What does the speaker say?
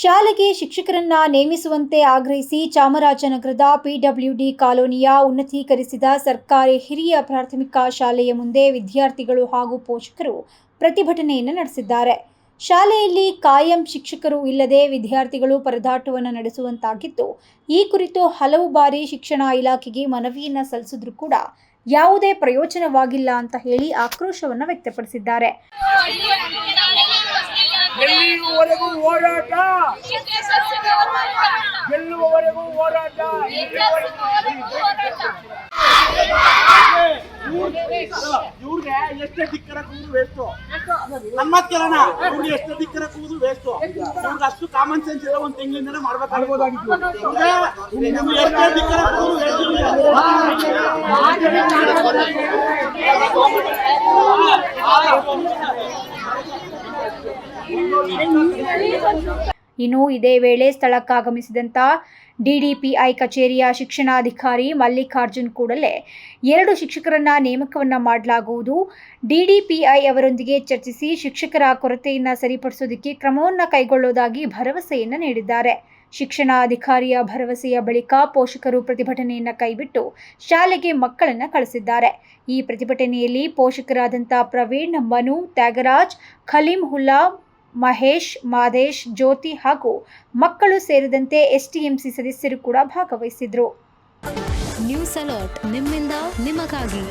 ಶಾಲೆಗೆ ಶಿಕ್ಷಕರನ್ನ ನೇಮಿಸುವಂತೆ ಆಗ್ರಹಿಸಿ ಚಾಮರಾಜನಗರದ ಪಿಡಬ್ಲ್ಯೂಡಿ ಕಾಲೋನಿಯ ಉನ್ನತೀಕರಿಸಿದ ಸರ್ಕಾರಿ ಹಿರಿಯ ಪ್ರಾಥಮಿಕ ಶಾಲೆಯ ಮುಂದೆ ವಿದ್ಯಾರ್ಥಿಗಳು ಹಾಗೂ ಪೋಷಕರು ಪ್ರತಿಭಟನೆಯನ್ನು ನಡೆಸಿದ್ದಾರೆ. ಶಾಲೆಯಲ್ಲಿ ಕಾಯಂ ಶಿಕ್ಷಕರು ಇಲ್ಲದೆ ವಿದ್ಯಾರ್ಥಿಗಳು ಪರದಾಟವನ್ನು ನಡೆಸುವಂತಾಗಿದ್ದು, ಈ ಕುರಿತು ಹಲವು ಬಾರಿ ಶಿಕ್ಷಣ ಇಲಾಖೆಗೆ ಮನವಿಯನ್ನು ಸಲ್ಲಿಸಿದ್ರೂ ಕೂಡ ಯಾವುದೇ ಪ್ರಯೋಜನವಾಗಿಲ್ಲ ಅಂತ ಹೇಳಿ ಆಕ್ರೋಶವನ್ನು ವ್ಯಕ್ತಪಡಿಸಿದ್ದಾರೆ. ಗೆಲ್ಲುವವರೆಗೂ ಹೋರಾಟ, ಗೆಲ್ಲುವವರೆಗೂ ಹೋರಾಟ. ಇವ್ರಿಗೆ ಎಷ್ಟೇ ದಿಕ್ಕರ ಕೂದು ವೇಸ್ಟು, ನಮ್ಮ ಕೇಳೋಣ. ಇವ್ರಿಗೆ ಎಷ್ಟೇ ದಿಕ್ಕರ ಕೂದು ವೇಸ್ಟು. ಇವ್ರಿಗೆ ಅಷ್ಟು ಕಾಮನ್ ಸೆನ್ಸ್ ಇರೋ ಒಂದು ತಿಂಗಳಿಂದ ಮಾಡ್ಬೇಕಾಗ್ಬೋದಾಗಿತ್ತು. ಎಷ್ಟೇ ದಿಕ್ಕರ ಕೂದು ವೇಸ್ಟು. ಇನ್ನು ಇದೇ ವೇಳೆ ಸ್ಥಳಕ್ಕಾಗಮಿಸಿದಂಥ ಡಿಡಿಪಿಐ ಕಚೇರಿಯ ಶಿಕ್ಷಣಾಧಿಕಾರಿ ಮಲ್ಲಿಕಾರ್ಜುನ್ ಕೂಡಲೇ 2 ಶಿಕ್ಷಕರನ್ನ ನೇಮಕವನ್ನ ಮಾಡಲಾಗುವುದು, ಡಿಡಿಪಿಐ ಅವರೊಂದಿಗೆ ಚರ್ಚಿಸಿ ಶಿಕ್ಷಕರ ಕೊರತೆಯನ್ನು ಸರಿಪಡಿಸೋದಕ್ಕೆ ಕ್ರಮವನ್ನು ಕೈಗೊಳ್ಳುವುದಾಗಿ ಭರವಸೆಯನ್ನು ನೀಡಿದ್ದಾರೆ. ಶಿಕ್ಷಣಾಧಿಕಾರಿಯ ಭರವಸೆಯ ಬಳಿಕ ಪೋಷಕರು ಪ್ರತಿಭಟನೆಯನ್ನು ಕೈಬಿಟ್ಟು ಶಾಲೆಗೆ ಮಕ್ಕಳನ್ನು ಕಳಿಸಿದ್ದಾರೆ. ಈ ಪ್ರತಿಭಟನೆಯಲ್ಲಿ ಪೋಷಕರಾದಂಥ ಪ್ರವೀಣ್, ಮನು, ತ್ಯಾಗರಾಜ್, ಖಲೀಂಹುಲ್ಲಾ, ಮಹೇಶ್, ಮಾದೇಶ್, ಜ್ಯೋತಿ ಹಾಗೂ ಮಕ್ಕಳು ಸೇರಿದಂತೆ ಎಸ್ಟಿಎಂಸಿ ಸದಸ್ಯರು ಕೂಡ ಭಾಗವಹಿಸಿದ್ರು. ನ್ಯೂಸ್ ಅಲರ್ಟ್, ನಿಮ್ಮಿಂದ ನಿಮಗಾಗಿ.